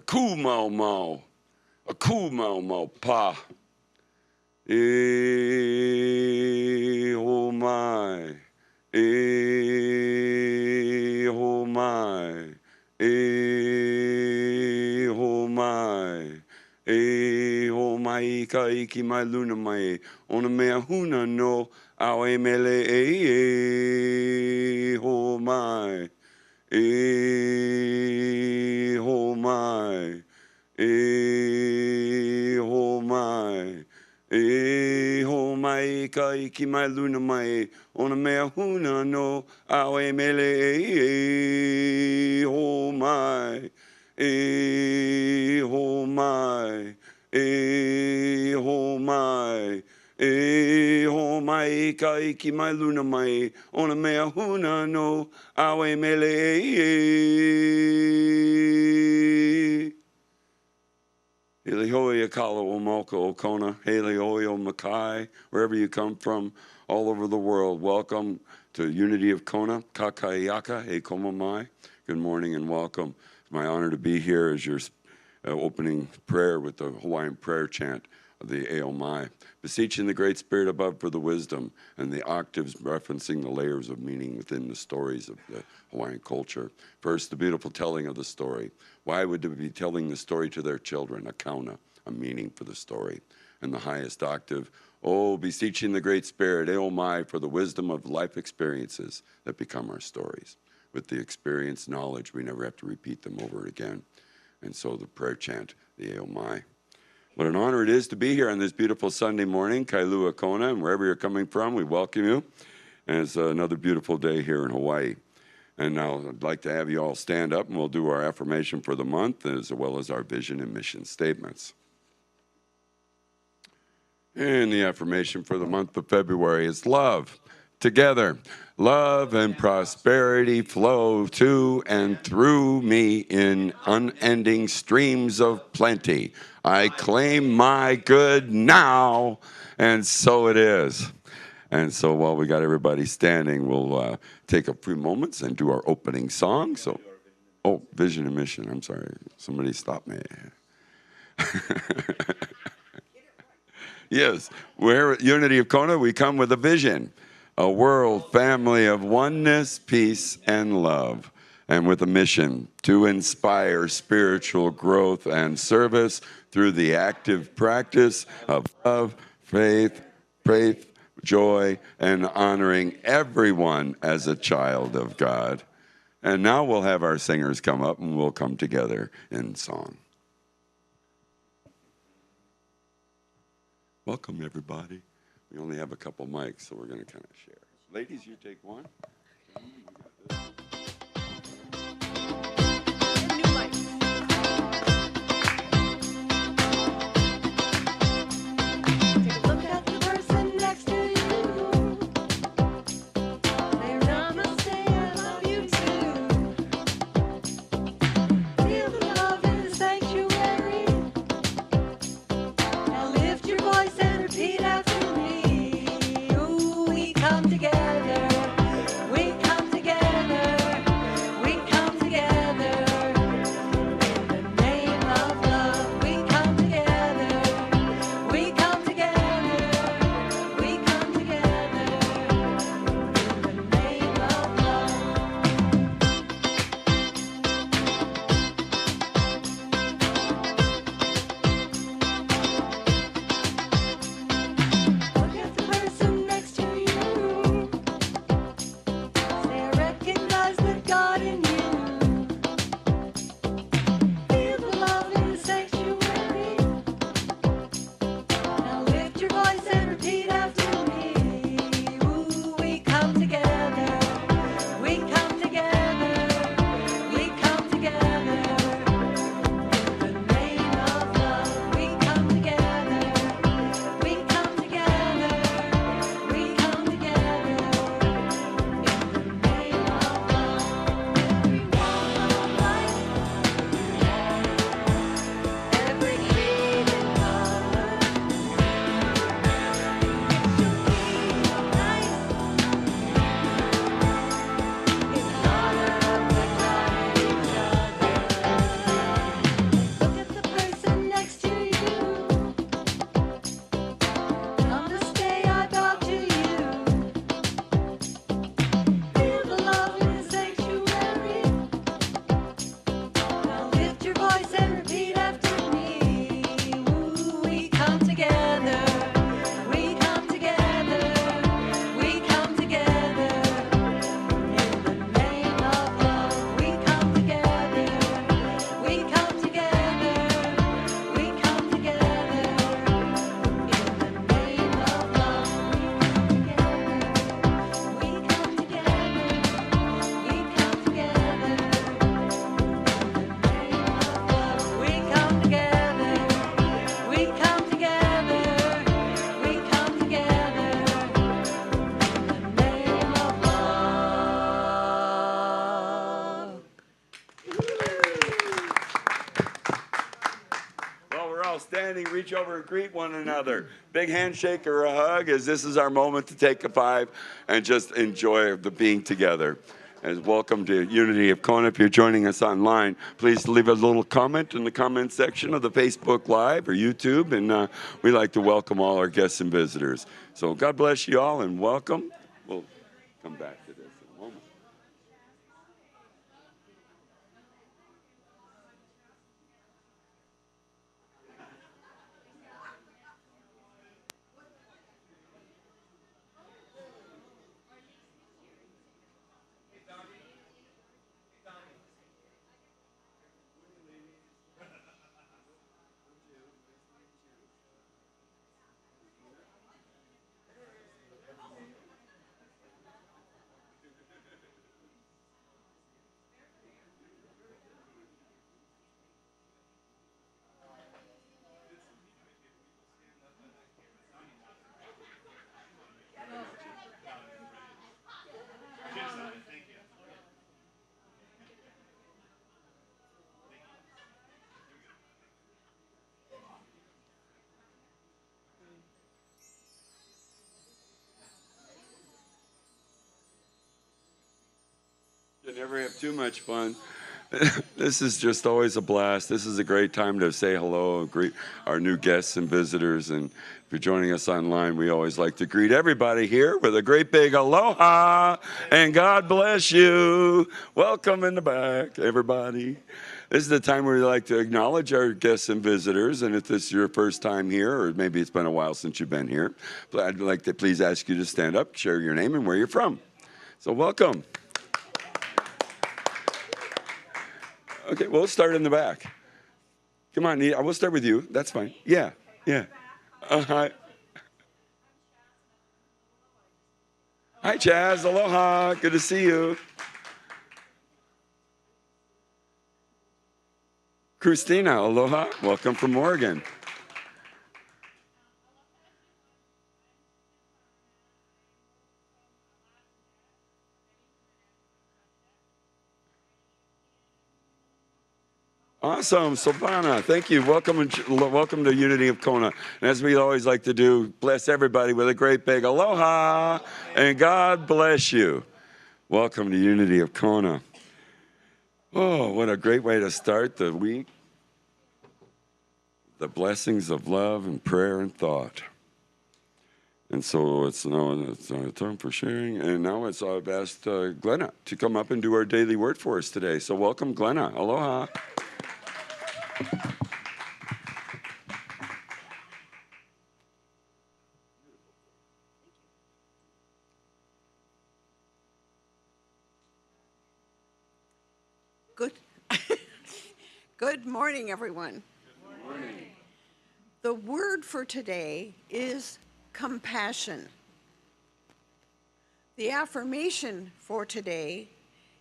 cool mau mau, a cool mau mau pa. Oh my, oh my, oh my. O mai ka iki mai luna mai ona mea huna no au e mele ho mai ho mai ho mai ho mai ka iki mai luna mai ona mea huna no au e mele ho mai ho mai ho mai ho mai ka iki mai luna mai ona mea huna no awe mele Hili hoi akala o moka o kona, hili hoi o makai, wherever you come from, all over the world. Welcome to Unity of Kona, kakaiaka, he koma mai. Good morning and welcome. It's my honor to be here as your opening prayer with the Hawaiian prayer chant of the Aomai, beseeching the Great Spirit above for the wisdom and the octaves referencing the layers of meaning within the stories of the Hawaiian culture. First, the beautiful telling of the story. Why would they be telling the story to their children? A kauna, a meaning for the story. And the highest octave, oh, beseeching the Great Spirit, Aomai, for the wisdom of life experiences that become our stories. With the experience, knowledge, we never have to repeat them over again. And so the prayer chant, the Aomai. What an honor it is to be here on this beautiful Sunday morning, Kailua Kona, and wherever you're coming from, we welcome you. And it's another beautiful day here in Hawaii. And now I'd like to have you all stand up, and we'll do our affirmation for the month, as well as our vision and mission statements. And the affirmation for the month of February is love. Together, love and prosperity flow to and through me in unending streams of plenty. I claim my good now, and so it is. And so while we got everybody standing, we'll take a few moments and do our opening song. So, oh, vision and mission. I'm sorry. Somebody stop me. Yes, we're at Unity of Kona. We come with a vision. A world family of oneness, peace, and love, and with a mission to inspire spiritual growth and service through the active practice of love, faith, joy, and honoring everyone as a child of God. And now we'll have our singers come up and we'll come together in song. Welcome, everybody. We only have a couple mics, so we're going to kind of share. Ladies, you take one. Together, we come together. while standing, reach over and greet one another. Big handshake or a hug, as this is our moment to take a five and just enjoy the being together. And welcome to Unity of Kona. If you're joining us online, please leave a little comment in the comment section of the Facebook Live or YouTube, and we like to welcome all our guests and visitors. So God bless you all and welcome. We'll come back to this in a moment. You never have too much fun. This is just always a blast. This is a great time to say hello, greet our new guests and visitors. And if you're joining us online, we always like to greet everybody here with a great big aloha and God bless you. Welcome in the back, everybody. This is the time where we like to acknowledge our guests and visitors. And if this is your first time here, or maybe it's been a while since you've been here, I'd like to please ask you to stand up, share your name and where you're from. So welcome. Okay, we'll start in the back. Come on, Nita. We'll start with you. That's fine. Yeah. Hi. Hi, Chaz. Aloha. Good to see you. Christina. Aloha. Welcome from Oregon. Awesome, Silvana, thank you. Welcome to Unity of Kona. And as we always like to do, bless everybody with a great big aloha and God bless you. Welcome to Unity of Kona. Oh, what a great way to start the week. The blessings of love and prayer and thought. And so it's time for sharing. And now I've asked Glenna to come up and do our daily word for us today. So welcome, Glenna. Aloha. Good morning, everyone. Good morning. The word for today is compassion. The affirmation for today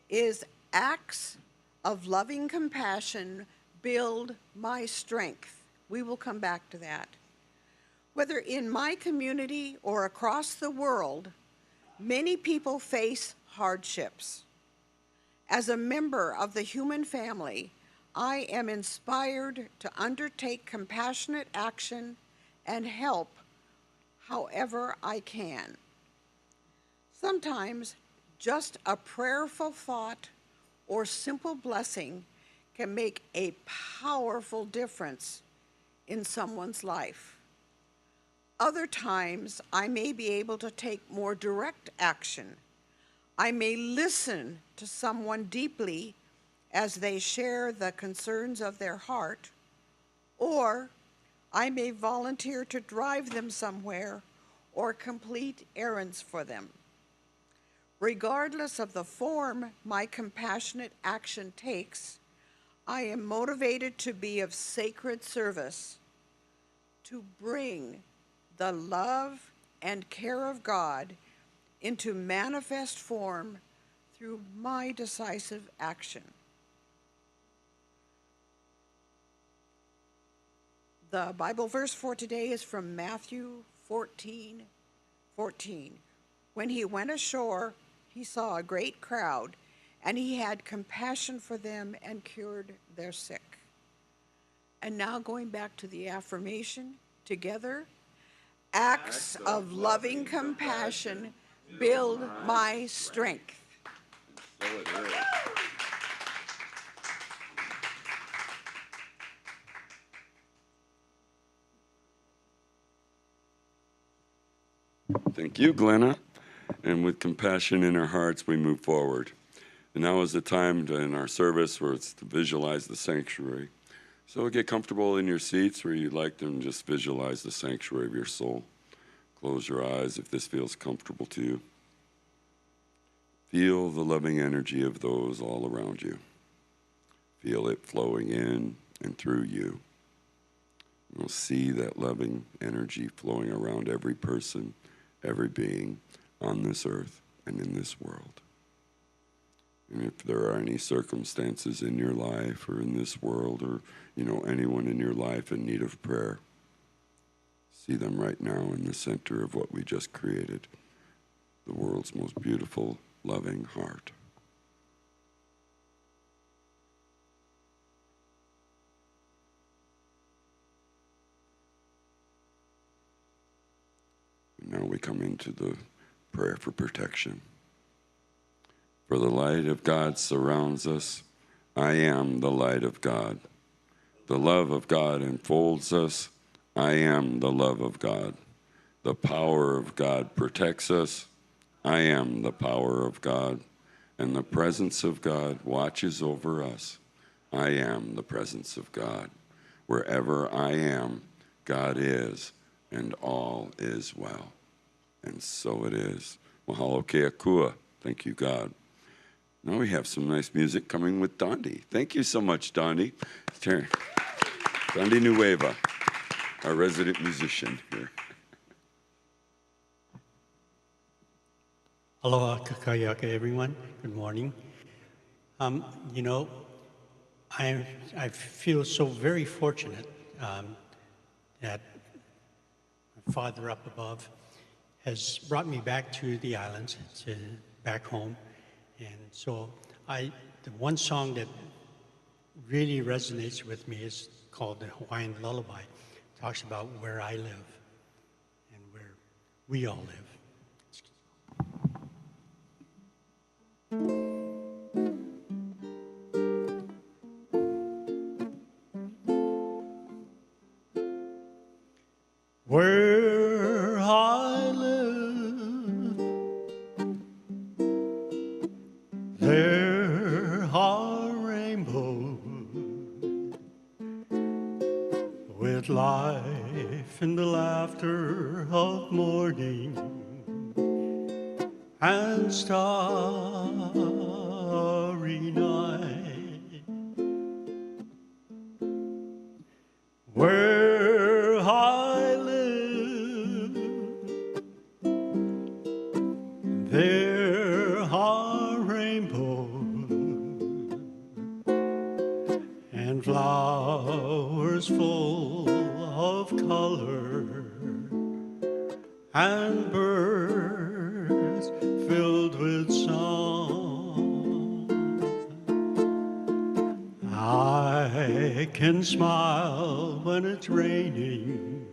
is acts of loving compassion build my strength. We will come back to that. Whether in my community or across the world, many people face hardships. As a member of the human family, I am inspired to undertake compassionate action and help however I can. Sometimes just a prayerful thought or simple blessing can make a powerful difference in someone's life. Other times, I may be able to take more direct action. I may listen to someone deeply as they share the concerns of their heart, or I may volunteer to drive them somewhere or complete errands for them. Regardless of the form my compassionate action takes, I am motivated to be of sacred service, to bring the love and care of God into manifest form through my decisive action. The Bible verse for today is from Matthew 14:14. When he went ashore, he saw a great crowd, and he had compassion for them and cured their sick. And now going back to the affirmation together. Acts of loving compassion build my strength. So it is. Thank you, Glenna. And with compassion in our hearts, we move forward. And now is the time in our service where it's to visualize the sanctuary. So get comfortable in your seats where you'd like to and just visualize the sanctuary of your soul. Close your eyes if this feels comfortable to you. Feel the loving energy of those all around you. Feel it flowing in and through you. You'll see that loving energy flowing around every person, every being on this earth and in this world. And if there are any circumstances in your life or in this world or, anyone in your life in need of prayer, see them right now in the center of what we just created, the world's most beautiful, loving heart. And now we come into the prayer for protection. For the light of God surrounds us. I am the light of God. The love of God enfolds us. I am the love of God. The power of God protects us. I am the power of God. And the presence of God watches over us. I am the presence of God. Wherever I am, God is, and all is well. And so it is. Mahalo ke akua. Thank you, God. Now we have some nice music coming with Dondi. Thank you so much, Dondi. Dondi Nueva, our resident musician here. Aloha kakayaka, everyone. Good morning. I feel so very fortunate that my Father up above has brought me back to the islands, back home. And so the one song that really resonates with me is called the Hawaiian Lullaby. It talks about where I live and where we all live. Where I live, there are rainbows with life and the laughter of morning and starry night. Where I live, there are rainbows and flowers full of color and birds filled with song. I can smile when it's raining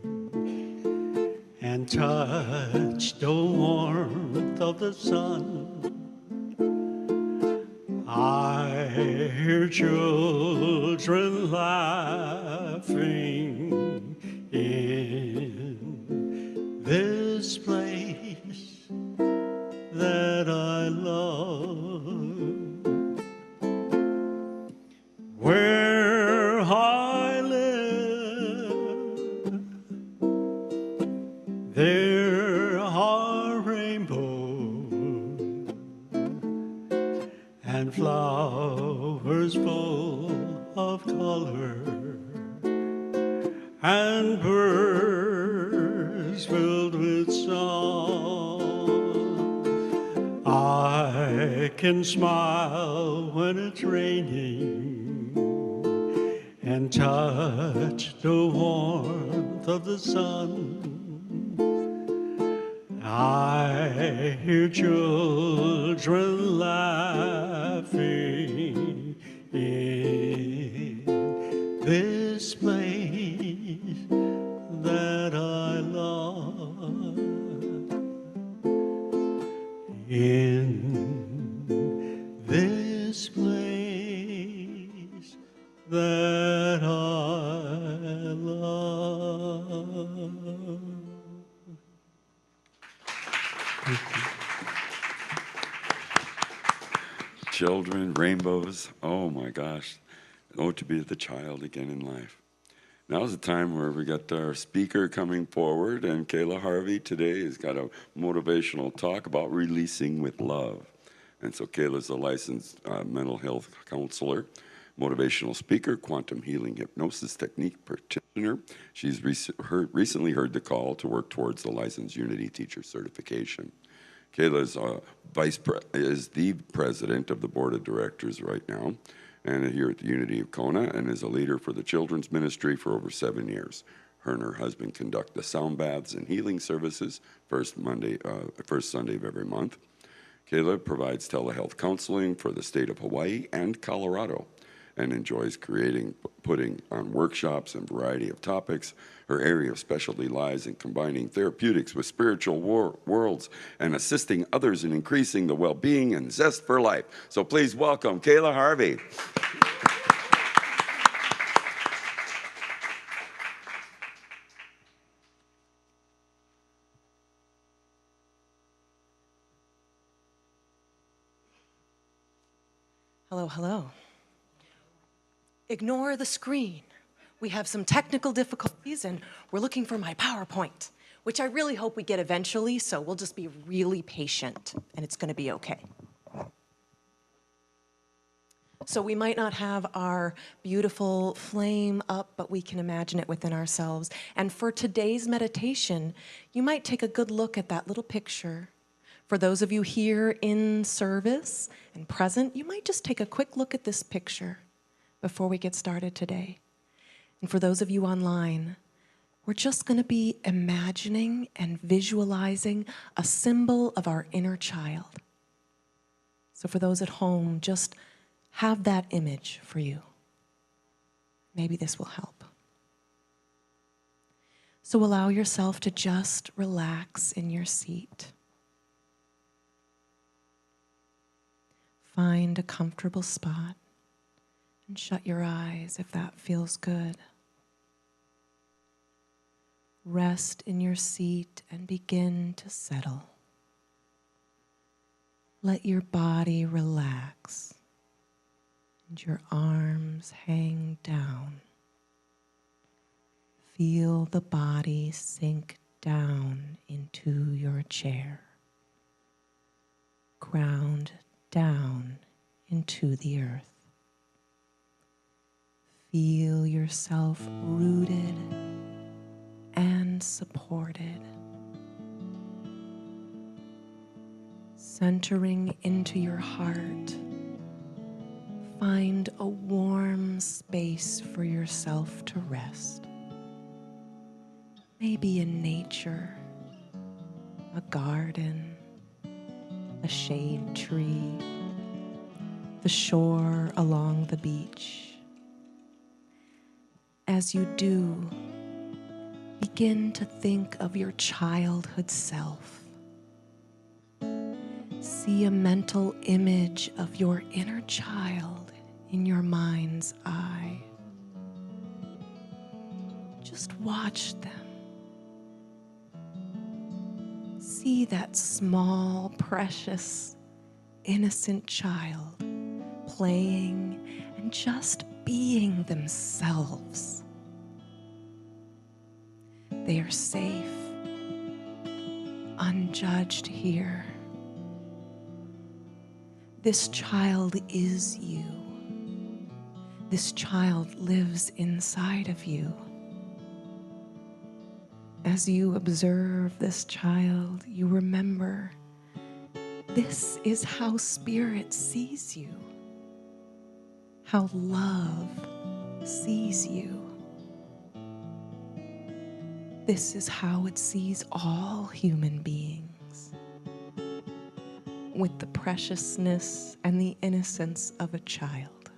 and touch the warmth of the sun. I hear children laughing in this place that I love. Where I live, there are rainbows and flowers full of color and birds filled with song. I can smile when it's raining and touch the warmth of the sun. I hear children laughing in this this place that I love, in this place that I love. Children, rainbows, oh my gosh. Oh, to be the child again in life. Now's the time where we got our speaker coming forward, and Kayla Harvey today has got a motivational talk about releasing with love. And so Kayla's a licensed mental health counselor, motivational speaker, quantum healing hypnosis technique practitioner. She's recently heard the call to work towards the licensed Unity teacher certification. Kayla is the president of the board of directors right now, and here at the Unity of Kona, and is a leader for the children's ministry for over 7 years. Her and her husband conduct the sound baths and healing services first Sunday of every month. Kayla provides telehealth counseling for the state of Hawaii and Colorado, and enjoys putting on workshops and variety of topics. Her area of specialty lies in combining therapeutics with spiritual worlds and assisting others in increasing the well-being and zest for life. So please welcome Kayla Harvey. Hello, hello. Ignore the screen. We have some technical difficulties and we're looking for my PowerPoint, which I really hope we get eventually, so we'll just be really patient and it's gonna be okay. So we might not have our beautiful flame up, but we can imagine it within ourselves. And for today's meditation, you might take a good look at that little picture. For those of you here in service and present, you might just take a quick look at this picture before we get started today. And for those of you online, we're just going to be imagining and visualizing a symbol of our inner child. So for those at home, just have that image for you. Maybe this will help. So allow yourself to just relax in your seat. Find a comfortable spot and shut your eyes if that feels good. Rest in your seat and begin to settle. Let your body relax and your arms hang down. Feel the body sink down into your chair. Ground down into the earth. Feel yourself rooted and supported. Centering into your heart, find a warm space for yourself to rest. Maybe in nature, a garden, a shade tree, the shore along the beach. As you do, begin to think of your childhood self. See a mental image of your inner child in your mind's eye. Just watch them. See that small, precious, innocent child playing and just being themselves. They are safe, unjudged here. This child is you. This child lives inside of you. As you observe this child, you remember this is how Spirit sees you, how love sees you. This is how it sees all human beings, with the preciousness and the innocence of a child.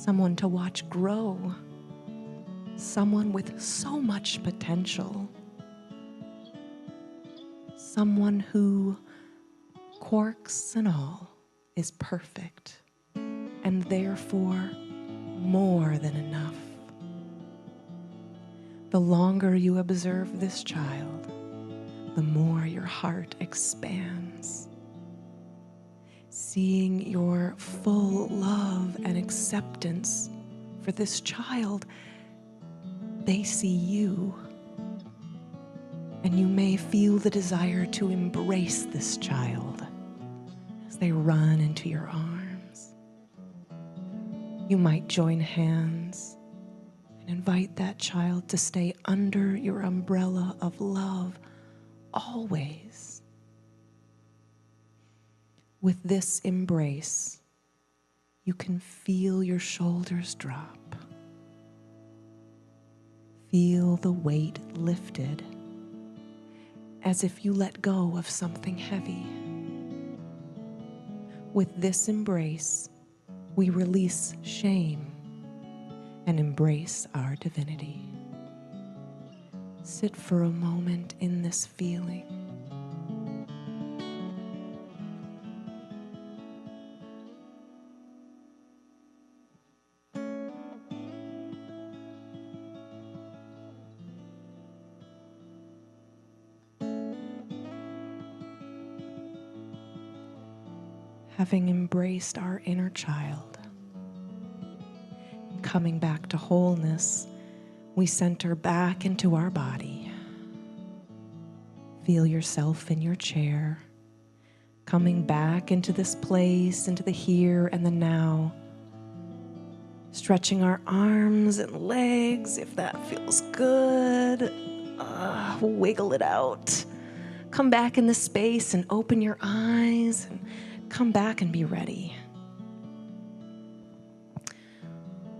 someone to watch grow, someone with so much potential, someone who, quirks and all, is perfect and therefore more than enough. The longer you observe this child, the more your heart expands. Seeing your full love and acceptance for this child, they see you. And you may feel the desire to embrace this child as they run into your arms. You might join hands and invite that child to stay under your umbrella of love always. With this embrace, you can feel your shoulders drop. Feel the weight lifted, as if you let go of something heavy. With this embrace, we release shame and embrace our divinity. Sit for a moment in this feeling. Having embraced our inner child, coming back to wholeness, we center back into our body. Feel yourself in your chair, coming back into this place, into the here and the now. Stretching our arms and legs if that feels good. Wiggle it out. Come back in this space and open your eyes and come back and be ready.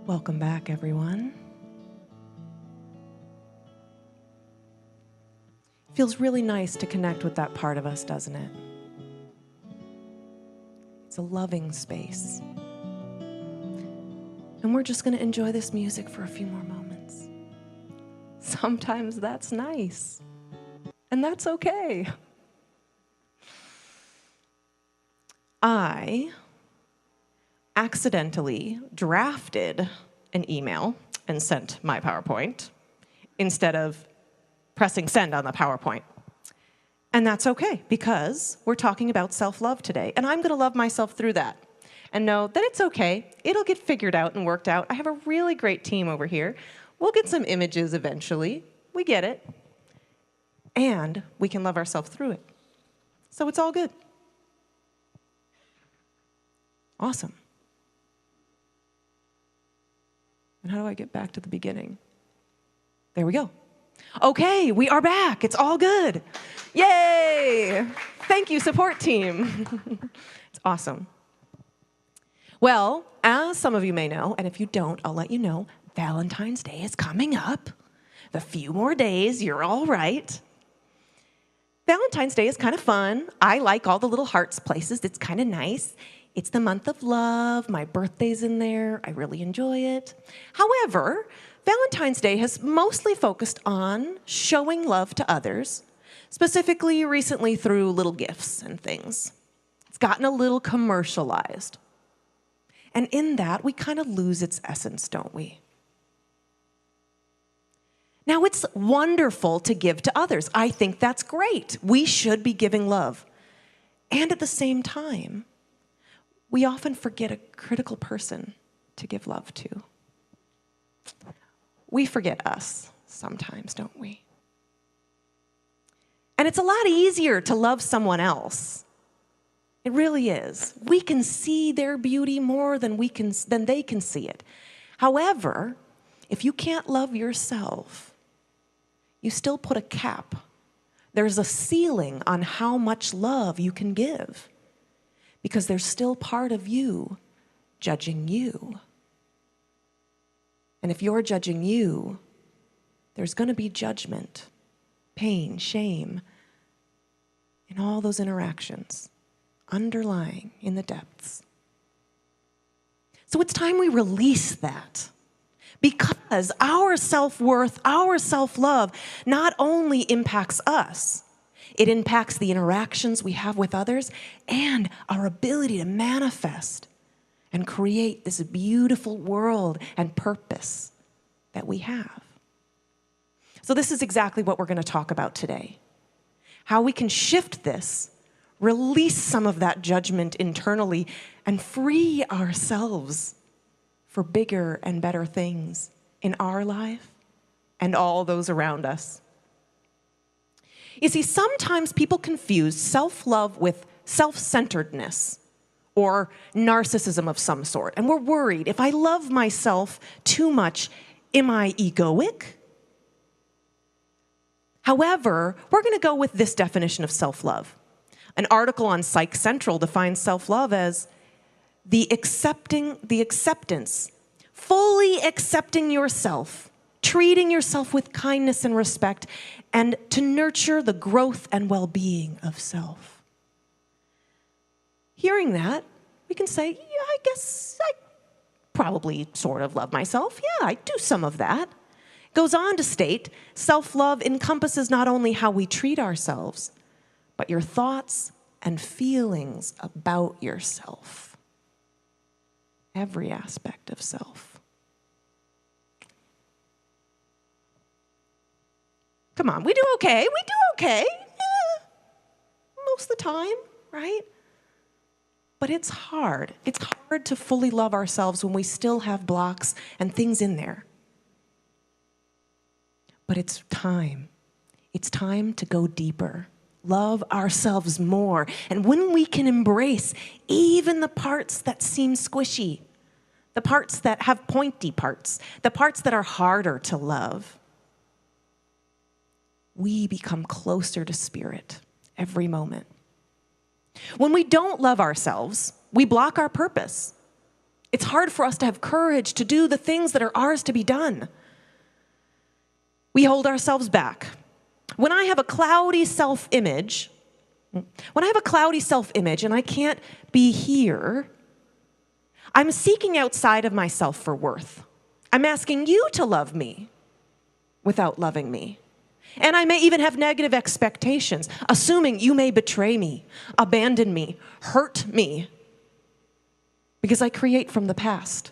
Welcome back, everyone. Feels really nice to connect with that part of us, doesn't it? It's a loving space. And we're just going to enjoy this music for a few more moments. Sometimes that's nice, and that's okay. I accidentally drafted an email and sent my PowerPoint instead of pressing send on the PowerPoint. And that's okay, because we're talking about self-love today, and I'm going to love myself through that and know that it's okay. It'll get figured out and worked out. I have a really great team over here. We'll get some images eventually. We get it. And we can love ourselves through it. So it's all good. Awesome. And how do I get back to the beginning? There we go. Okay, we are back. It's all good. Yay! Thank you, support team. It's awesome. Well, as some of you may know, and if you don't, I'll let you know, Valentine's Day is coming up. A few more days, you're all right. Valentine's Day is kind of fun. I like all the little hearts places. It's kind of nice. It's the month of love. My birthday's in there. I really enjoy it. However, Valentine's Day has mostly focused on showing love to others, specifically recently through little gifts and things. It's gotten a little commercialized. And in that, we kind of lose its essence, don't we? Now, it's wonderful to give to others. I think that's great. We should be giving love. And at the same time, we often forget a critical person to give love to. We forget us sometimes, don't we? And it's a lot easier to love someone else. It really is. We can see their beauty more than they can see it. However, if you can't love yourself, you still put a cap. There's a ceiling on how much love you can give, because there's still part of you judging you. And if you're judging you, there's going to be judgment, pain, shame, in all those interactions underlying in the depths. So it's time we release that. Because our self-worth, our self-love not only impacts us, it impacts the interactions we have with others and our ability to manifest and create this beautiful world and purpose that we have. So this is exactly what we're going to talk about today. How we can shift this, release some of that judgment internally, and free ourselves for bigger and better things in our life and all those around us. You see, sometimes people confuse self-love with self-centeredness or narcissism of some sort. And we're worried, if I love myself too much, am I egoic? However, we're going to go with this definition of self-love. An article on Psych Central defines self-love as the acceptance, fully accepting yourself, treating yourself with kindness and respect, and to nurture the growth and well-being of self. Hearing that, we can say, yeah, I guess I probably sort of love myself. Yeah, I do some of that. Goes on to state, self-love encompasses not only how we treat ourselves, but your thoughts and feelings about yourself. Every aspect of self. Come on, we do okay. We do okay. Yeah, most of the time, right? But it's hard. It's hard to fully love ourselves when we still have blocks and things in there. But it's time. It's time to go deeper. Love ourselves more. And when we can embrace even the parts that seem squishy, the parts that have pointy parts, the parts that are harder to love, we become closer to Spirit every moment. When we don't love ourselves, we block our purpose. It's hard for us to have courage to do the things that are ours to be done. We hold ourselves back. When I have a cloudy self-image, and I can't be here, I'm seeking outside of myself for worth. I'm asking you to love me without loving me. And I may even have negative expectations, assuming you may betray me, abandon me, hurt me, because I create from the past.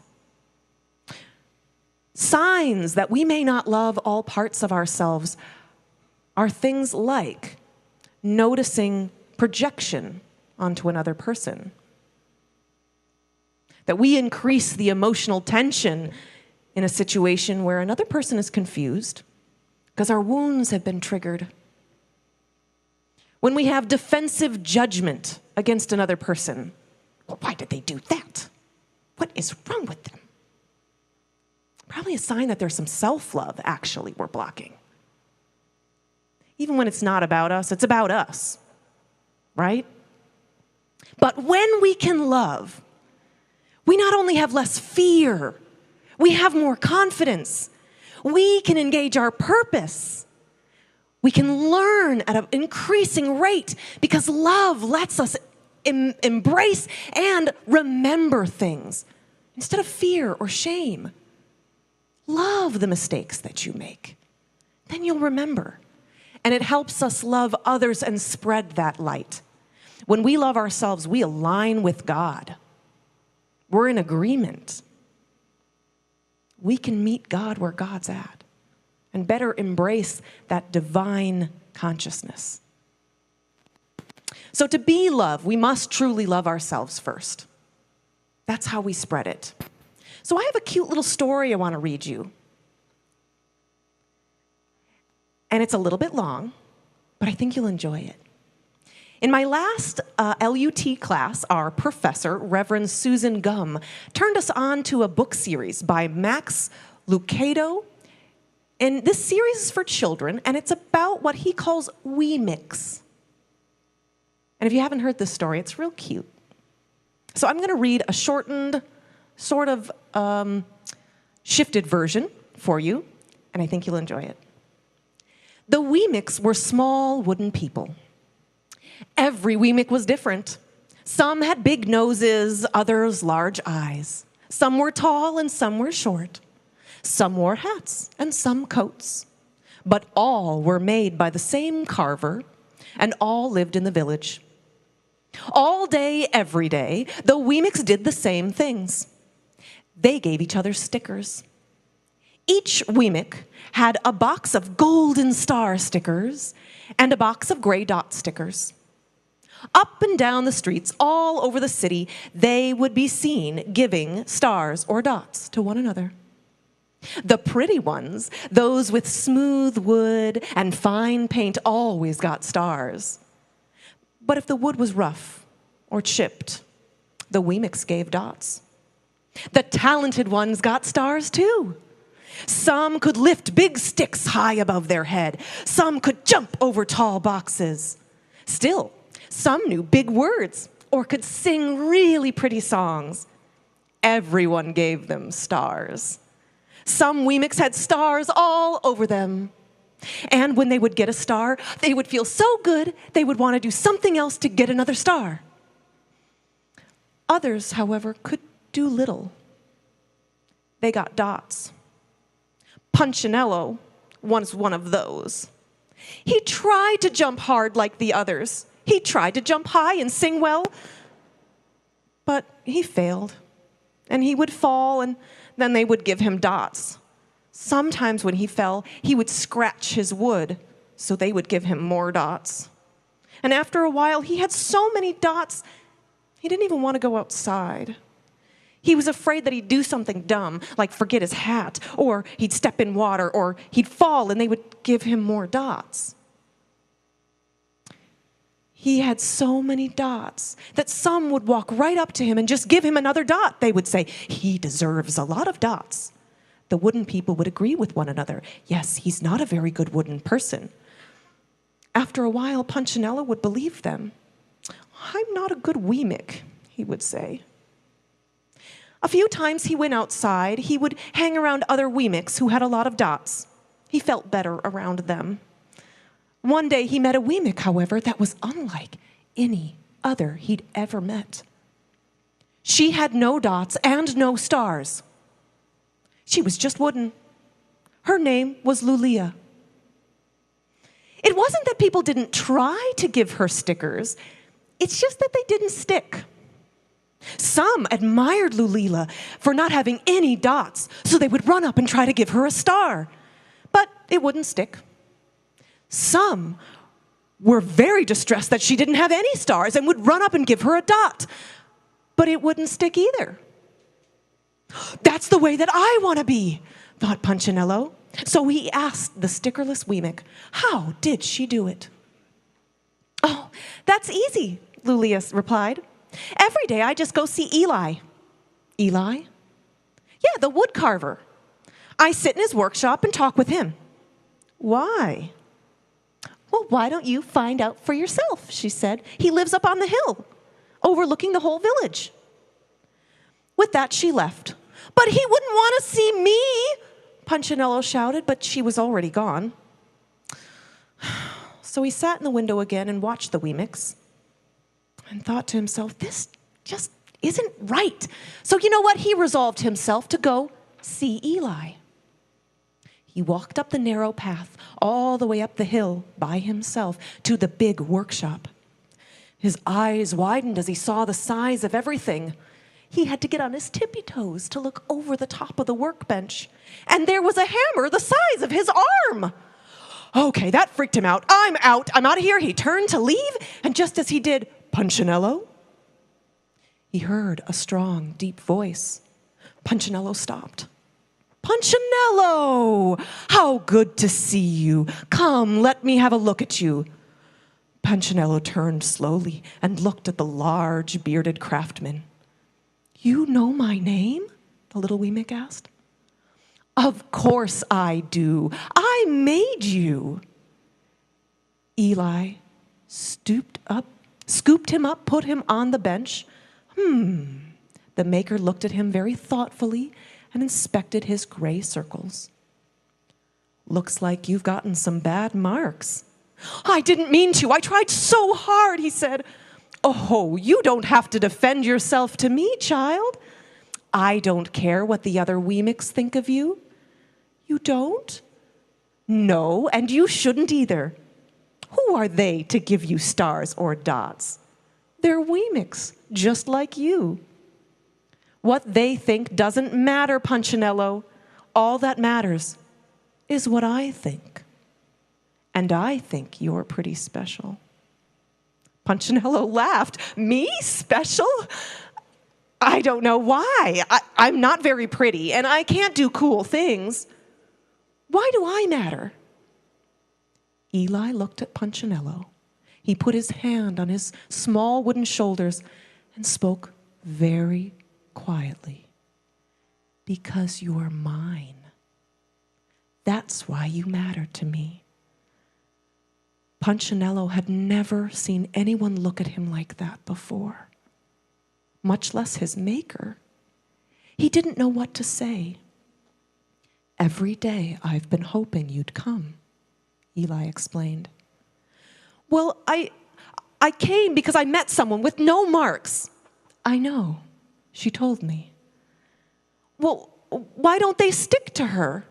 Signs that we may not love all parts of ourselves are things like noticing projection onto another person. That we increase the emotional tension in a situation where another person is confused because our wounds have been triggered. When we have defensive judgment against another person, well, why did they do that? What is wrong with them? Probably a sign that there's some self-love, actually, we're blocking. Even when it's not about us, it's about us, right? But when we can love, we not only have less fear, we have more confidence. We can engage our purpose. We can learn at an increasing rate because love lets us embrace and remember things instead of fear or shame. Love the mistakes that you make. Then you'll remember. And it helps us love others and spread that light. When we love ourselves, we align with God. We're in agreement. We can meet God where God's at and better embrace that divine consciousness. So to be love, we must truly love ourselves first. That's how we spread it. So I have a cute little story I want to read you. And it's a little bit long, but I think you'll enjoy it. In my last LUT class, our professor, Reverend Susan Gum, turned us on to a book series by Max Lucado. And this series is for children, and it's about what he calls we mix. And if you haven't heard this story, it's real cute. So I'm going to read a shortened, sort of shifted version for you, and I think you'll enjoy it. The Weemics were small wooden people. Every Weemic was different. Some had big noses, others large eyes. Some were tall and some were short. Some wore hats and some coats. But all were made by the same carver, and all lived in the village. All day, every day, the Weemics did the same things. They gave each other stickers. Each Weemic had a box of golden star stickers and a box of gray dot stickers. Up and down the streets, all over the city, they would be seen giving stars or dots to one another. The pretty ones, those with smooth wood and fine paint, always got stars. But if the wood was rough or chipped, the Weemics gave dots. The talented ones got stars too. Some could lift big sticks high above their head. Some could jump over tall boxes. Still, some knew big words or could sing really pretty songs. Everyone gave them stars. Some Weemics had stars all over them. And when they would get a star, they would feel so good, they would want to do something else to get another star. Others, however, could do little. They got dots. Punchinello was one of those. He tried to jump hard like the others. He tried to jump high and sing well, but he failed. And he would fall, and then they would give him dots. Sometimes when he fell, he would scratch his wood, so they would give him more dots. And after a while, he had so many dots, he didn't even want to go outside. He was afraid that he'd do something dumb, like forget his hat, or he'd step in water, or he'd fall, and they would give him more dots. He had so many dots that some would walk right up to him and just give him another dot. They would say, "He deserves a lot of dots." The wooden people would agree with one another. Yes, he's not a very good wooden person. After a while, Punchinello would believe them. "I'm not a good Weemic," he would say. A few times he went outside. He would hang around other Weemics who had a lot of dots. He felt better around them. One day he met a Weemic, however, that was unlike any other he'd ever met. She had no dots and no stars. She was just wooden. Her name was Lulia. It wasn't that people didn't try to give her stickers. It's just that they didn't stick. Some admired Lulila for not having any dots, so they would run up and try to give her a star. But it wouldn't stick. Some were very distressed that she didn't have any stars and would run up and give her a dot. But it wouldn't stick either. "That's the way that I want to be," thought Punchinello. So he asked the stickerless Weemic, how did she do it? "Oh, that's easy," Lulia replied. "Every day I just go see Eli." "Eli?" "Yeah, the wood carver. I sit in his workshop and talk with him." "Why?" "Well, why don't you find out for yourself?" she said. "He lives up on the hill, overlooking the whole village." With that, she left. "But he wouldn't want to see me," Punchinello shouted, but she was already gone. So he sat in the window again and watched the Weemics and thought to himself, this just isn't right. So you know what? He resolved himself to go see Eli. He walked up the narrow path all the way up the hill by himself to the big workshop. His eyes widened as he saw the size of everything. He had to get on his tippy toes to look over the top of the workbench. And there was a hammer the size of his arm. Okay, that freaked him out. I'm out of here. He turned to leave, and just as he did, "Punchinello?" He heard a strong, deep voice. Punchinello stopped. "Punchinello! How good to see you. Come, let me have a look at you." Punchinello turned slowly and looked at the large, bearded craftsman. "You know my name?" the little Weemic asked. "Of course I do. I made you." Eli stooped up, scooped him up, put him on the bench. The maker looked at him very thoughtfully and inspected his gray circles. "Looks like you've gotten some bad marks." "I didn't mean to. I tried so hard," he said. "Oh, you don't have to defend yourself to me, child. I don't care what the other Weemics think of you? You don't? No, and you shouldn't either. Who are they to give you stars or dots? They're Weemics, just like you. What they think doesn't matter, Punchinello. All that matters is what I think. And I think you're pretty special. Punchinello laughed. Me? Special? I don't know why. I'm not very pretty, and I can't do cool things. Why do I matter? Eli looked at Punchinello. He put his hand on his small wooden shoulders and spoke very quietly. Because you're mine. That's why you matter to me. Punchinello had never seen anyone look at him like that before, much less his maker. He didn't know what to say. Every day I've been hoping you'd come, Eli explained. Well, I came because I met someone with no marks. I know, she told me. Well, why don't they stick to her?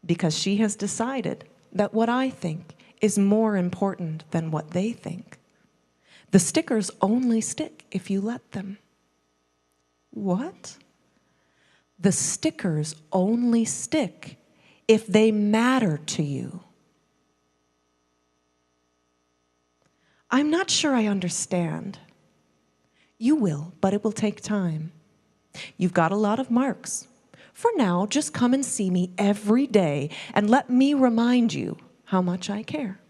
Because she has decided that what I think is more important than what they think. The stickers only stick if you let them. What? The stickers only stick if they matter to you. I'm not sure I understand. You will, but it will take time. You've got a lot of marks. For now, just come and see me every day and let me remind you how much I care.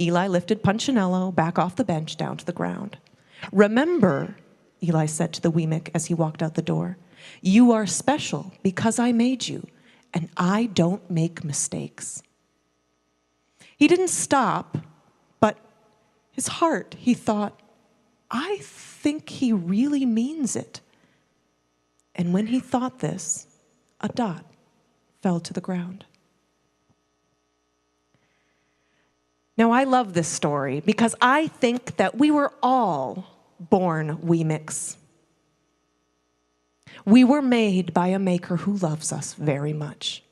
Eli lifted Punchinello back off the bench down to the ground. Remember, Eli said to the Weemic as he walked out the door, you are special because I made you, and I don't make mistakes. He didn't stop, but his heart, he thought, I think he really means it. And when he thought this, a dot fell to the ground. Now, I love this story because I think that we were all born Weemics. We were made by a maker who loves us very much,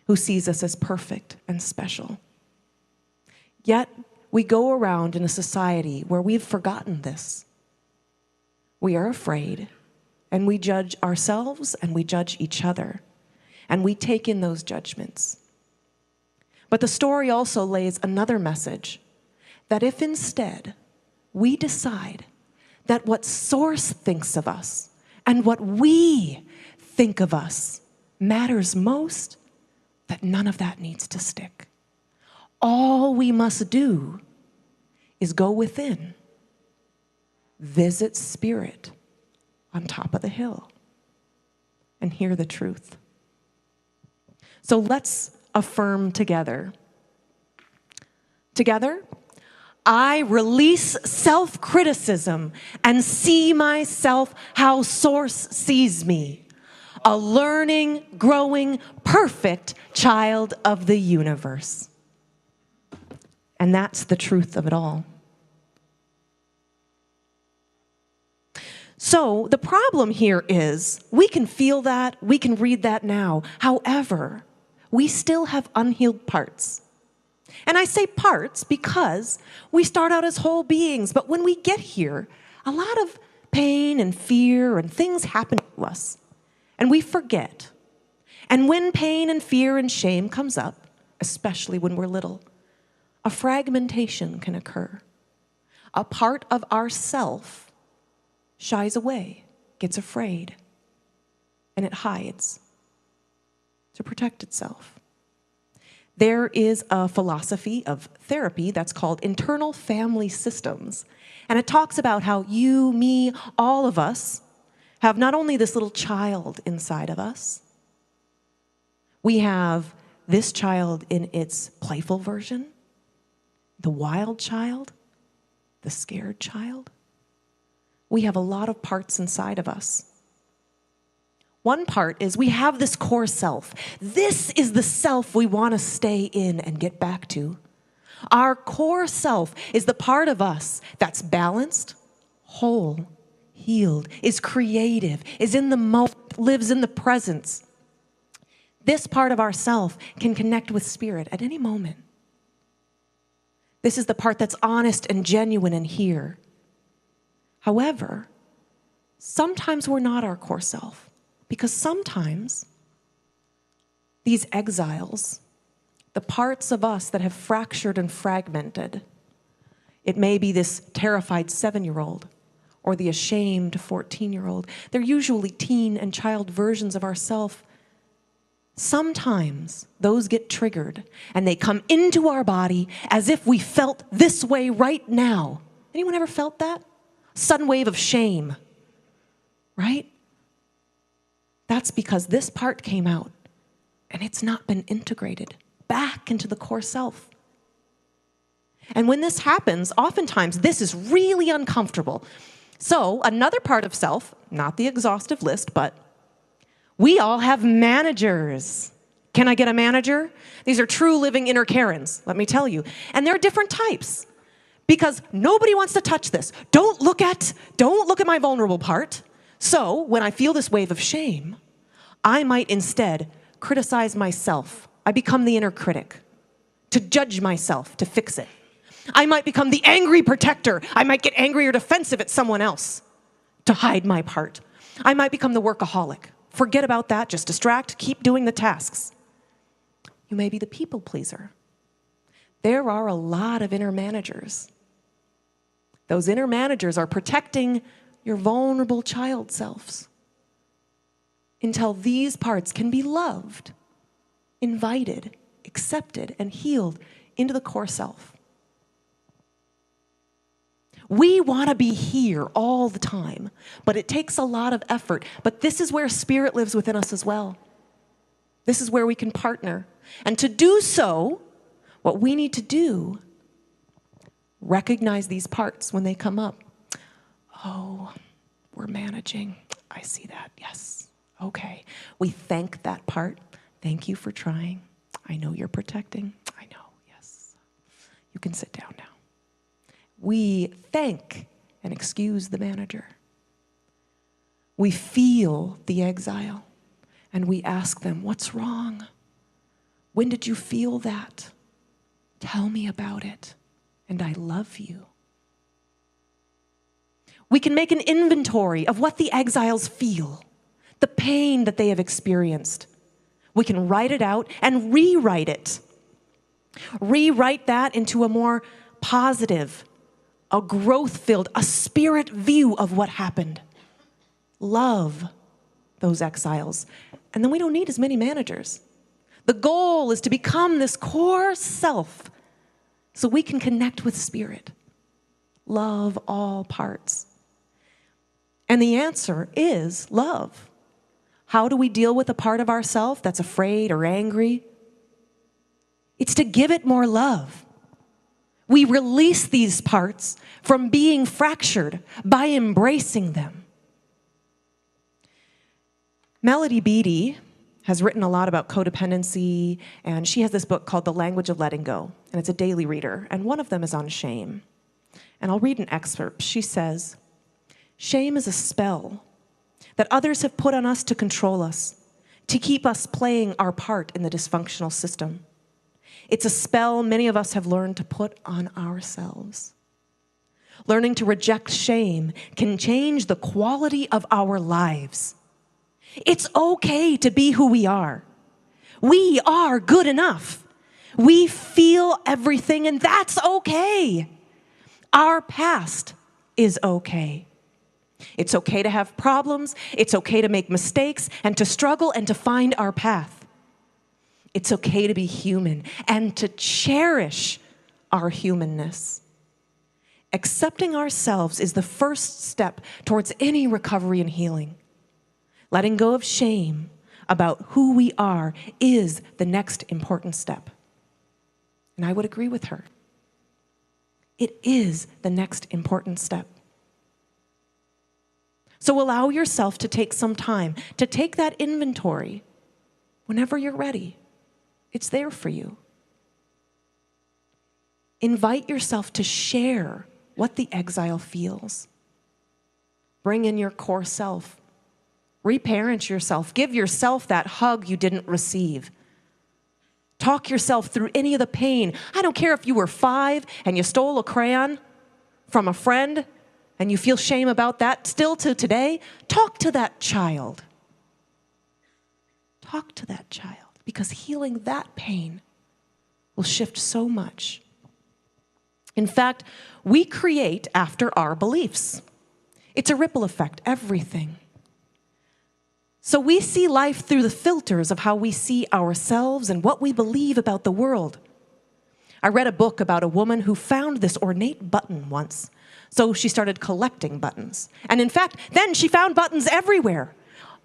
who sees us as perfect and special. Yet, we go around in a society where we've forgotten this. We are afraid, and we judge ourselves, and we judge each other, and we take in those judgments. But the story also lays another message, that if instead we decide that what Source thinks of us and what we think of us matters most, that none of that needs to stick. All we must do is go within, visit Spirit on top of the hill, and hear the truth. So let's affirm together. Together, I release self-criticism and see myself how Source sees me, a learning, growing, perfect child of the universe. And that's the truth of it all. So the problem here is we can feel that, we can read that now. However, we still have unhealed parts. And I say parts because we start out as whole beings, but when we get here, a lot of pain and fear and things happen to us, and we forget. And when pain and fear and shame comes up, especially when we're little, a fragmentation can occur. A part of ourself shies away, gets afraid, and it hides to protect itself. There is a philosophy of therapy that's called internal family systems, and it talks about how you, me, all of us have not only this little child inside of us, we have this child in its playful version, the wild child, the scared child. We have a lot of parts inside of us. One part is we have this core self. This is the self we want to stay in and get back to. Our core self is the part of us that's balanced, whole, healed, is creative, is in the moment, lives in the presence. This part of ourself can connect with spirit at any moment. This is the part that's honest and genuine and here. However, sometimes we're not our core self, because sometimes these exiles, the parts of us that have fractured and fragmented, it may be this terrified 7-year-old or the ashamed 14-year-old. They're usually teen and child versions of ourself. Sometimes those get triggered and they come into our body as if we felt this way right now. Anyone ever felt that? Sudden wave of shame, right? That's because this part came out and it's not been integrated back into the core self. And when this happens, oftentimes this is really uncomfortable. So another part of self, not the exhaustive list, but we all have managers. Can I get a manager? These are true living inner Karens, let me tell you. And there are different types because nobody wants to touch this. Don't look at my vulnerable part. So when I feel this wave of shame, I might instead criticize myself. I become the inner critic to judge myself, to fix it. I might become the angry protector. I might get angry or defensive at someone else to hide my part. I might become the workaholic. Forget about that, just distract, keep doing the tasks. You may be the people pleaser. There are a lot of inner managers. Those inner managers are protecting your vulnerable child selves until these parts can be loved, invited, accepted, and healed into the core self. We want to be here all the time, but it takes a lot of effort. But this is where spirit lives within us as well. This is where we can partner. And to do so, what we need to do, recognize these parts when they come up. Oh, we're managing. I see that. Yes. Okay. We thank that part. Thank you for trying. I know you're protecting. I know. Yes. You can sit down now. We thank and excuse the manager. We feel the exile and we ask them, what's wrong? When did you feel that? Tell me about it, and I love you. We can make an inventory of what the exiles feel, the pain that they have experienced. We can write it out and rewrite it. Rewrite that into a more positive, a growth-filled, a spirit view of what happened. Love those exiles. And then we don't need as many managers. The goal is to become this core self so we can connect with spirit. Love all parts. And the answer is love. How do we deal with a part of ourself that's afraid or angry? It's to give it more love. We release these parts from being fractured by embracing them. Melody Beattie has written a lot about codependency, and she has this book called The Language of Letting Go, and it's a daily reader, and one of them is on shame. And I'll read an excerpt. She says, "Shame is a spell that others have put on us to control us, to keep us playing our part in the dysfunctional system. It's a spell many of us have learned to put on ourselves. Learning to reject shame can change the quality of our lives. It's okay to be who we are. We are good enough. We feel everything, and that's okay. Our past is okay. It's okay to have problems. It's okay to make mistakes and to struggle and to find our path. It's okay to be human and to cherish our humanness. Accepting ourselves is the first step towards any recovery and healing. Letting go of shame about who we are is the next important step." And I would agree with her. It is the next important step. So allow yourself to take some time to take that inventory whenever you're ready. It's there for you. Invite yourself to share what the exile feels. Bring in your core self. Reparent yourself. Give yourself that hug you didn't receive. Talk yourself through any of the pain. I don't care if you were 5 and you stole a crayon from a friend and you feel shame about that still to today. Talk to that child. Talk to that child, because healing that pain will shift so much. In fact, we create after our beliefs. It's a ripple effect, everything. So we see life through the filters of how we see ourselves and what we believe about the world. I read a book about a woman who found this ornate button once. So she started collecting buttons. And in fact, then she found buttons everywhere.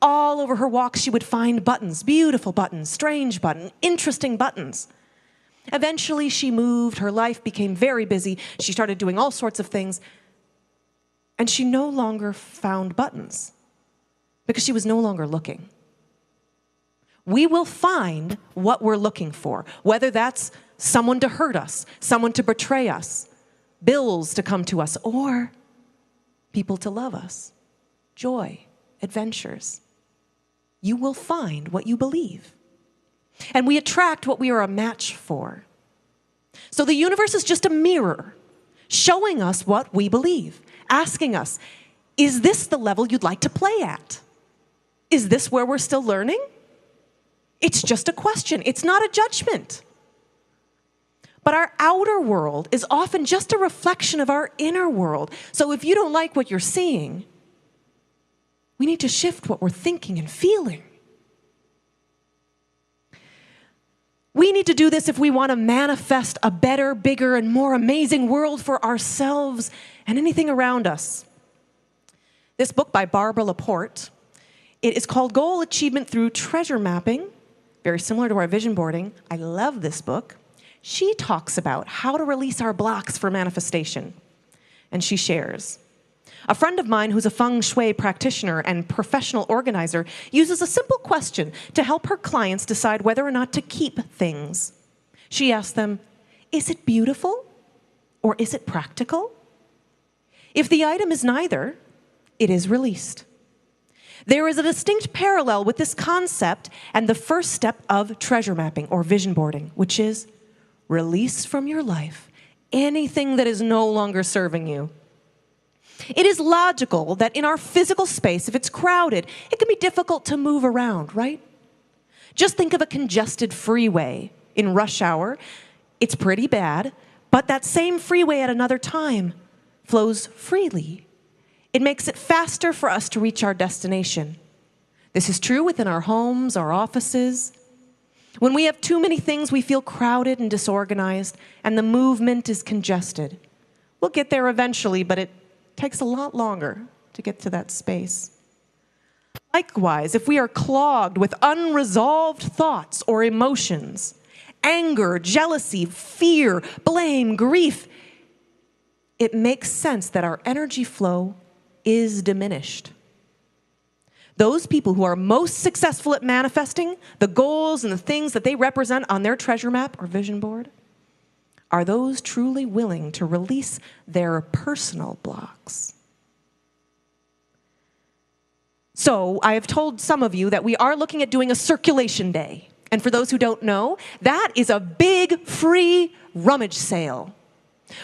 All over her walks, she would find buttons, beautiful buttons, strange buttons, interesting buttons. Eventually, she moved. Her life became very busy. She started doing all sorts of things. And she no longer found buttons because she was no longer looking. We will find what we're looking for, whether that's someone to hurt us, someone to betray us, bills to come to us, or people to love us, joy, adventures. You will find what you believe. And we attract what we are a match for. So the universe is just a mirror showing us what we believe, asking us, is this the level you'd like to play at? Is this where we're still learning? It's just a question. It's not a judgment. But our outer world is often just a reflection of our inner world. So if you don't like what you're seeing, we need to shift what we're thinking and feeling. We need to do this if we want to manifest a better, bigger, and more amazing world for ourselves and anything around us. This book by Barbara Laporte, it is called Goal Achievement Through Treasure Mapping, very similar to our vision boarding. I love this book. She talks about how to release our blocks for manifestation. And she shares, a friend of mine who's a feng shui practitioner and professional organizer uses a simple question to help her clients decide whether or not to keep things. She asks them, is it beautiful or is it practical? If the item is neither, it is released. There is a distinct parallel with this concept and the first step of treasure mapping or vision boarding, which is release from your life anything that is no longer serving you. It is logical that in our physical space, if it's crowded, it can be difficult to move around, right? Just think of a congested freeway in rush hour. It's pretty bad, but that same freeway at another time flows freely. It makes it faster for us to reach our destination. This is true within our homes, our offices. When we have too many things, we feel crowded and disorganized, and the movement is congested. We'll get there eventually, but it takes a lot longer to get to that space. Likewise, if we are clogged with unresolved thoughts or emotions, anger, jealousy, fear, blame, grief, it makes sense that our energy flow is diminished. Those people who are most successful at manifesting the goals and the things that they represent on their treasure map or vision board are those truly willing to release their personal blocks. So I have told some of you that we are looking at doing a circulation day. And for those who don't know, that is a big free rummage sale.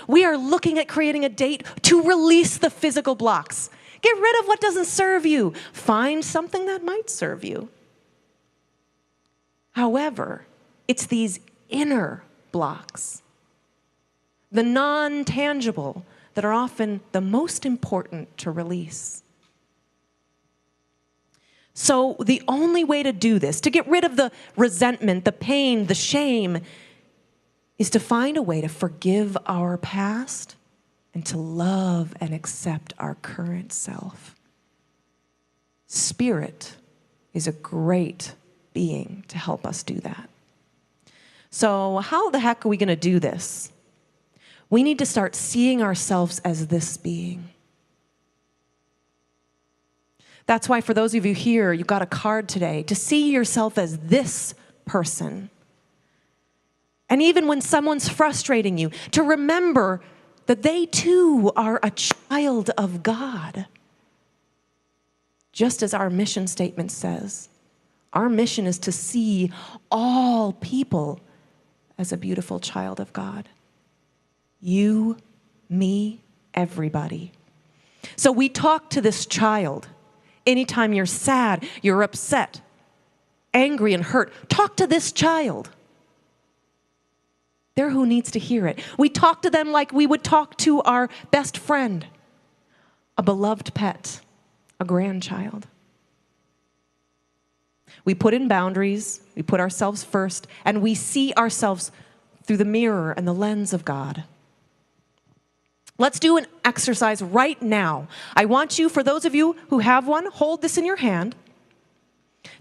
We are looking at creating a date to release the physical blocks. Get rid of what doesn't serve you. Find something that might serve you. However, it's these inner blocks, the non-tangible, that are often the most important to release. So the only way to do this, to get rid of the resentment, the pain, the shame, is to find a way to forgive our past and to love and accept our current self. Spirit is a great being to help us do that. So how the heck are we going to do this? We need to start seeing ourselves as this being. That's why for those of you here, you got a card today to see yourself as this person. And even when someone's frustrating you, to remember that they too are a child of God. Just as our mission statement says, our mission is to see all people as a beautiful child of God. You, me, everybody. So we talk to this child. Anytime you're sad, you're upset, angry and hurt, talk to this child. They're who needs to hear it. We talk to them like we would talk to our best friend, a beloved pet, a grandchild. We put in boundaries, we put ourselves first, and we see ourselves through the mirror and the lens of God. Let's do an exercise right now. I want you, for those of you who have one, hold this in your hand.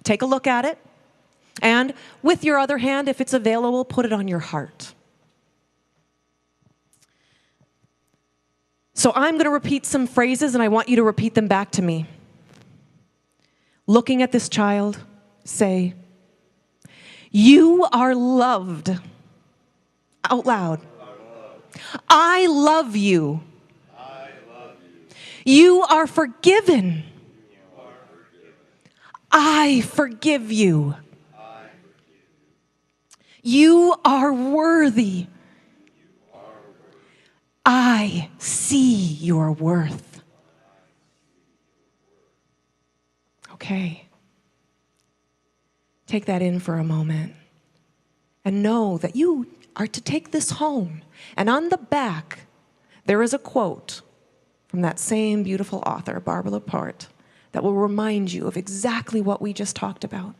Take a look at it. And with your other hand, if it's available, put it on your heart. So I'm going to repeat some phrases, and I want you to repeat them back to me. Looking at this child, say, "You are loved." Out loud. I love you. You are forgiven. I forgive you. You are worthy. I see your worth. Okay. Take that in for a moment and know that you are to take this home. And on the back, there is a quote from that same beautiful author, Barbara Laporte, that will remind you of exactly what we just talked about.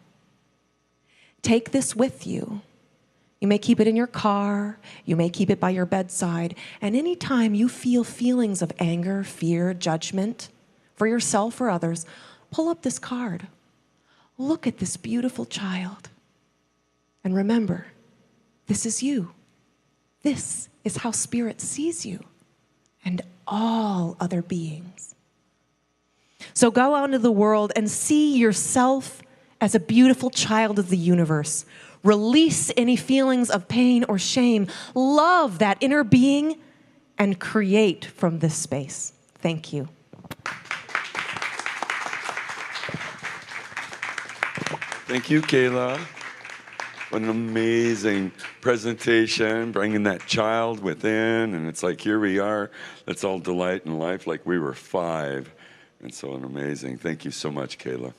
Take this with you. You may keep it in your car, you may keep it by your bedside, and anytime you feel feelings of anger, fear, judgment for yourself or others, pull up this card. Look at this beautiful child. And remember, this is you. This is how Spirit sees you and all other beings. So go out into the world and see yourself as a beautiful child of the universe. Release any feelings of pain or shame. Love that inner being and create from this space. Thank you. Thank you, Kayla. What an amazing presentation, bringing that child within. And it's like, here we are. Let's all delight in life like we were 5. And so amazing. Thank you so much, Kayla.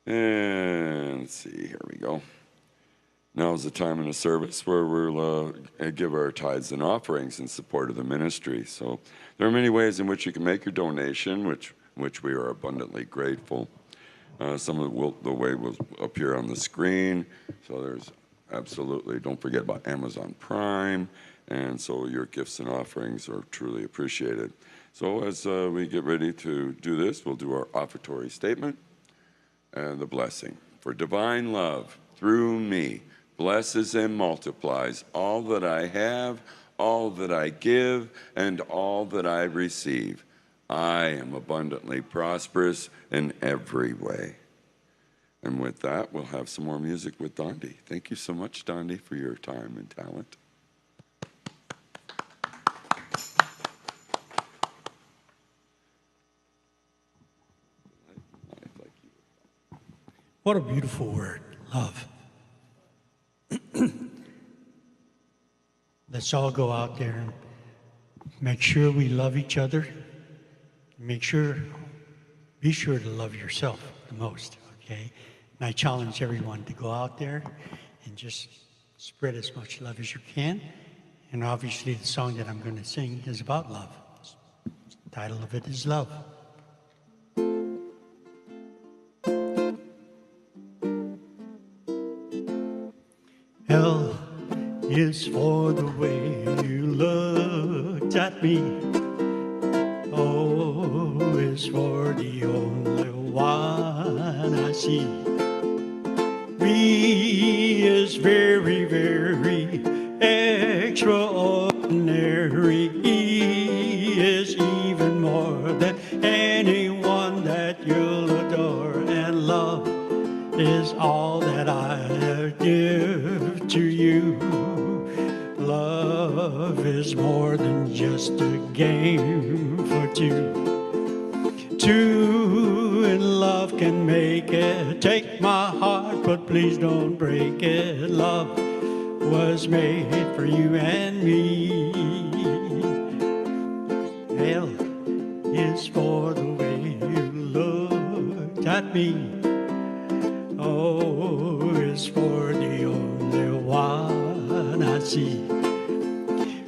And let's see, here we go. Now is the time in the service where we'll give our tithes and offerings in support of the ministry. So there are many ways in which you can make your donation, which we are abundantly grateful. Some of the way will appear on the screen. So there's absolutely, don't forget about Amazon Prime. And so your gifts and offerings are truly appreciated. So as we get ready to do this, we'll do our offertory statement and the blessing. For divine love through me blesses and multiplies all that I have, all that I give, and all that I receive. I am abundantly prosperous in every way. And with that, we'll have some more music with Dondi. Thank you so much, Dondi, for your time and talent. What a beautiful word, love. Let's all go out there and make sure we love each other. Be sure to love yourself the most, okay? And I challenge everyone to go out there and just spread as much love as you can. And obviously the song that I'm going to sing is about love. The title of it is Love. L is for the way you looked at me. O is for the only one I see. V is very, very extraordinary. E is even more than anyone that you'll adore. And love is all that I give to you. Love is more than just a game for two. Two can make it. Take my heart, but please don't break it. Love was made for you and me. L is for the way you looked at me. O is for the only one I see.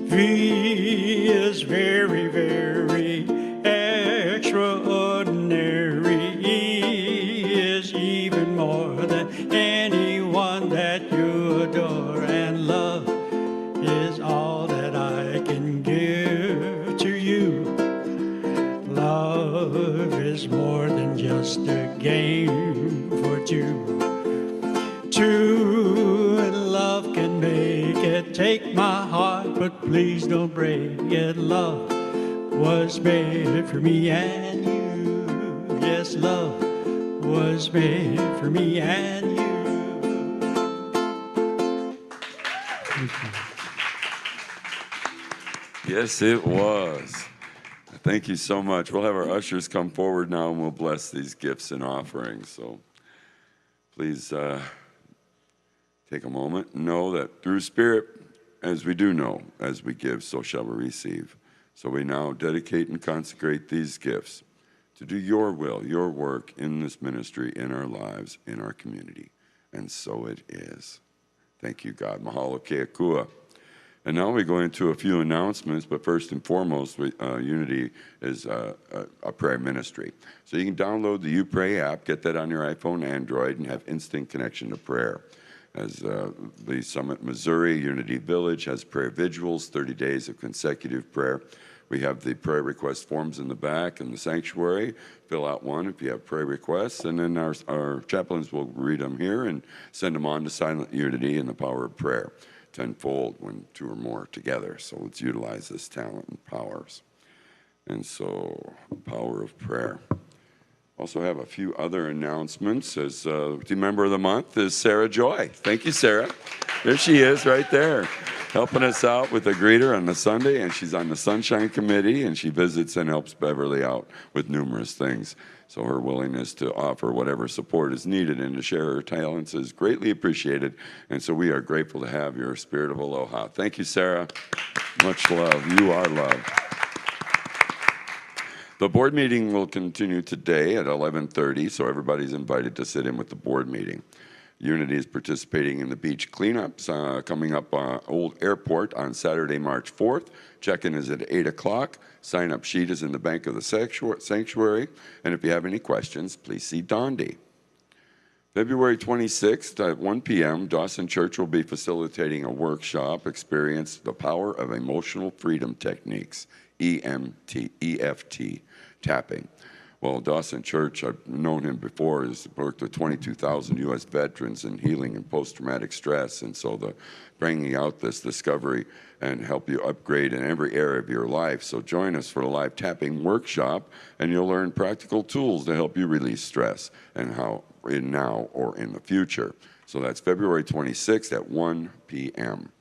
V is very, very extraordinary. E is even more than anyone that you adore. And love is all that I can give to you. Love is more than just a game for two. Two and love can make it. Take my heart, but please don't break it. Love was made for me and you. Yes, love was made for me and you. Yes, it was. Thank you so much. We'll have our ushers come forward now and we'll bless these gifts and offerings. So please take a moment and know that through Spirit, as we do know, as we give, so shall we receive. So we now dedicate and consecrate these gifts to do your will, your work in this ministry, in our lives, in our community. And so it is. Thank you, God. Mahalo keakua. And now we go into a few announcements, but first and foremost, Unity is a prayer ministry. So you can download the YouPray app, get that on your iPhone, Android, and have instant connection to prayer. As the Summit, Missouri, Unity Village has prayer vigils, 30 days of consecutive prayer. We have the prayer request forms in the back in the sanctuary. Fill out one if you have prayer requests, and then our chaplains will read them here and send them on to Silent Unity and the Power of Prayer. Tenfold when two or more together. So let's utilize this talent and powers. And so, power of prayer. Also have a few other announcements. As team member of the month is Sarah Joy. Thank you, Sarah. There she is right there, helping us out with a greeter on the Sunday, and she's on the Sunshine Committee, and she visits and helps Beverly out with numerous things. So her willingness to offer whatever support is needed and to share her talents is greatly appreciated. And so we are grateful to have your spirit of aloha. Thank you, Sarah. Much love. You are loved. The board meeting will continue today at 11:30, so everybody's invited to sit in with the board meeting. Unity is participating in the beach cleanups coming up Old Airport on Saturday, March 4th. Check-in is at 8 o'clock. Sign-up sheet is in the bank of the sanctuary. And if you have any questions, please see Dondi. February 26th at 1 p.m., Dawson Church will be facilitating a workshop, Experience the Power of Emotional Freedom Techniques, EFT, tapping. Well, Dawson Church, I've known him before, has worked with 22,000 U.S. veterans in healing and post-traumatic stress, and so bringing out this discovery and help you upgrade in every area of your life. So join us for a live tapping workshop, and you'll learn practical tools to help you release stress and how in now or in the future. So that's February 26th at 1 p.m.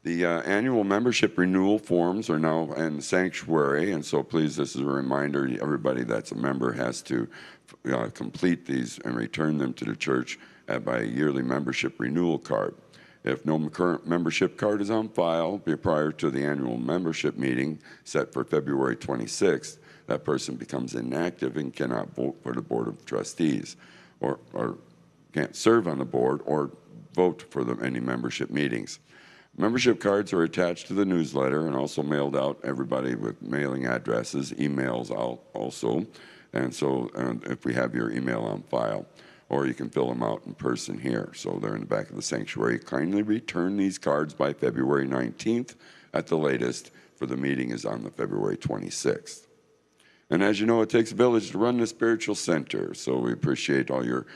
The annual membership renewal forms are now in the sanctuary, and so please, this is a reminder, everybody that's a member has to complete these and return them to the church by a yearly membership renewal card. If no current membership card is on file prior to the annual membership meeting set for February 26th, that person becomes inactive and cannot vote for the Board of Trustees or can't serve on the board or vote for any membership meetings. Membership cards are attached to the newsletter and also mailed out everybody with mailing addresses, emails out also. And so if we have your email on file, or you can fill them out in person here. So they're in the back of the sanctuary. Kindly return these cards by February 19th at the latest, for the meeting is on the February 26th. And as you know, it takes a village to run the spiritual center. So we appreciate all your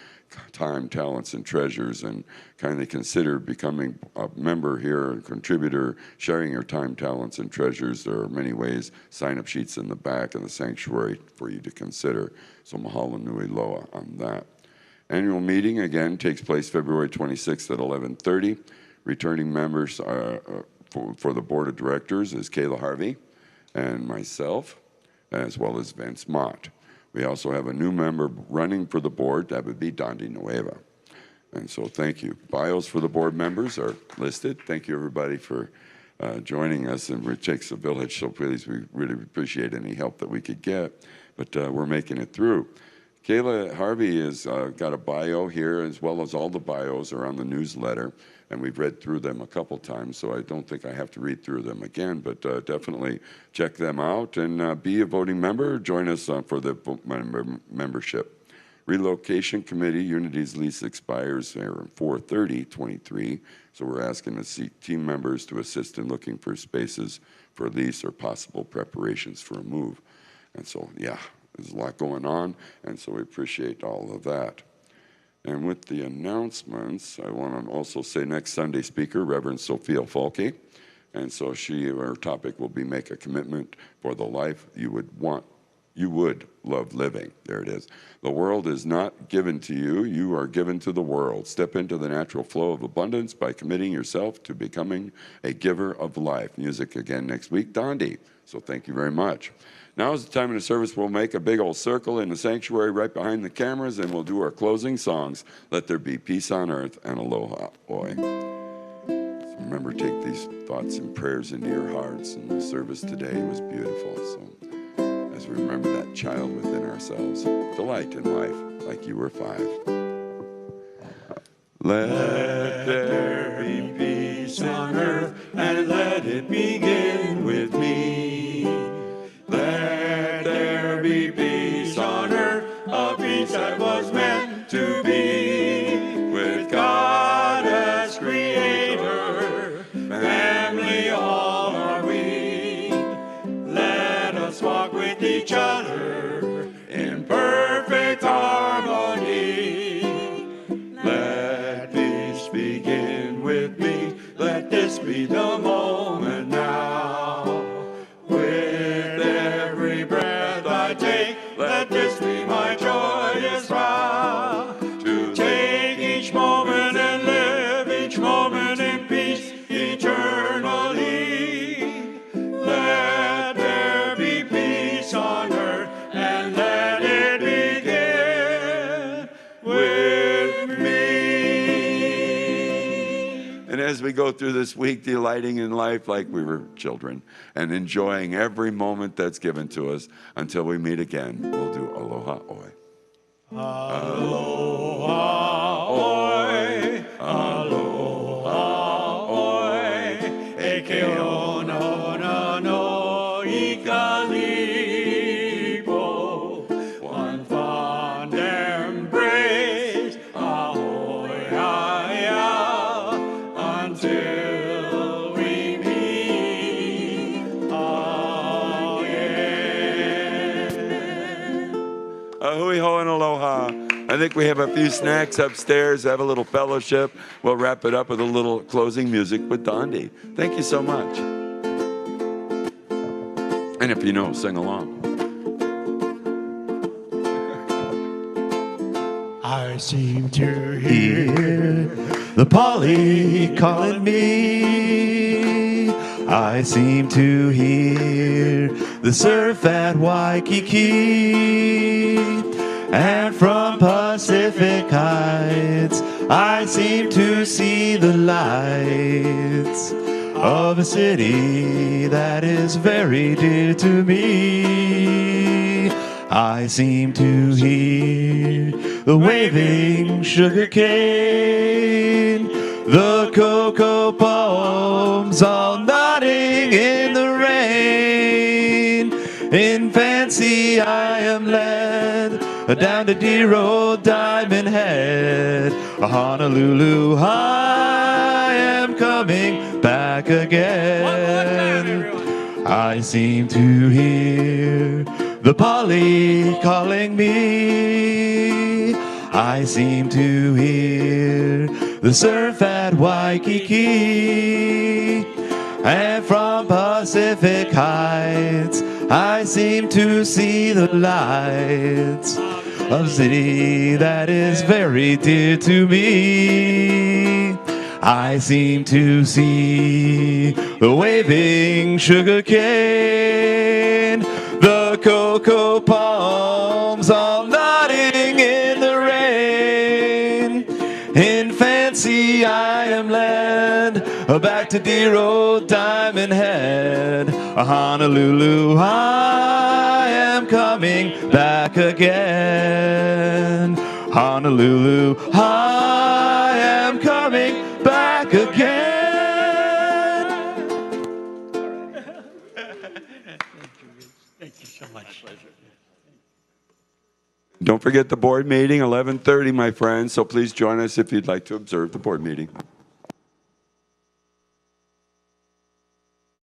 time, talents, and treasures, and kindly consider becoming a member here, a contributor, sharing your time, talents, and treasures. There are many ways, sign-up sheets in the back of the sanctuary for you to consider. So mahalo nui loa on that. Annual meeting, again, takes place February 26th at 11:30. Returning members for the board of directors is Kayla Harvey and myself, as well as Vince Mott. We also have a new member running for the board. That would be Dondi Nueva. And so thank you. Bios for the board members are listed. Thank you, everybody, for joining us. And it takes a village, so please, we really appreciate any help that we could get. But we're making it through. Kayla Harvey has got a bio here, as well as all the bios are on the newsletter. And we've read through them a couple times, so I don't think I have to read through them again. But definitely check them out and be a voting member. Join us for the membership. Relocation Committee, Unity's lease expires there on 4/30/23, so we're asking the team members to assist in looking for spaces for lease or possible preparations for a move. And so, yeah, there's a lot going on, and so we appreciate all of that. And with the announcements, I want to also say next Sunday speaker, Reverend Sophia Falke, and so her topic will be make a commitment for the life you would love living. There it is. The world is not given to you. You are given to the world. Step into the natural flow of abundance by committing yourself to becoming a giver of life. Music again next week, Dondi. So thank you very much. Now is the time in the service. We'll make a big old circle in the sanctuary right behind the cameras, and we'll do our closing songs. Let there be peace on earth and aloha, oi. So remember, take these thoughts and prayers into your hearts. And the service today was beautiful. So as we remember that child within ourselves, delight in life like you were 5. Let there be peace on earth, and let it begin with me. Let there be peace on earth, a peace that was meant to be, with God as creator, family all are we. Let us walk with each other in perfect harmony. Let peace begin with me. Let this be the moment now. With every breath I take, let this be my joyous vow. To take each moment and live each moment in peace eternally. Let there be peace on earth, and let it begin with me. And as we go through this week, delighting in life like we were children and enjoying every moment that's given to us until we meet again, we'll do Aloha Oi. Aloha Oi, Aloha Oi, E ke ona no I kalipo, one fond embrace, ahoy, hi-ya, until we meet again. Hui ho and aloha. I think we have a few snacks upstairs, have a little fellowship. We'll wrap it up with a little closing music with Dondi. Thank you so much. And if you know, sing along. I seem to hear the Polly calling me. I seem to hear the surf at Waikiki. And from Pacific Heights, I seem to see the lights of a city that is very dear to me. I seem to hear the waving sugar cane, the cocoa palms all nodding in the rain. In fancy I am led down to dear old Diamond Head, Honolulu, I am coming back again. I seem to hear the Polly calling me. I seem to hear the surf at Waikiki. And from Pacific Heights, I seem to see the lights of a city that is very dear to me. I seem to see the waving sugar cane, the cocoa palms In fancy I am led back to dear old Diamond Head. Honolulu, I am coming back again. Honolulu, I am coming back again. Thank you so much. Don't forget the board meeting, 11:30, my friends. So please join us if you'd like to observe the board meeting.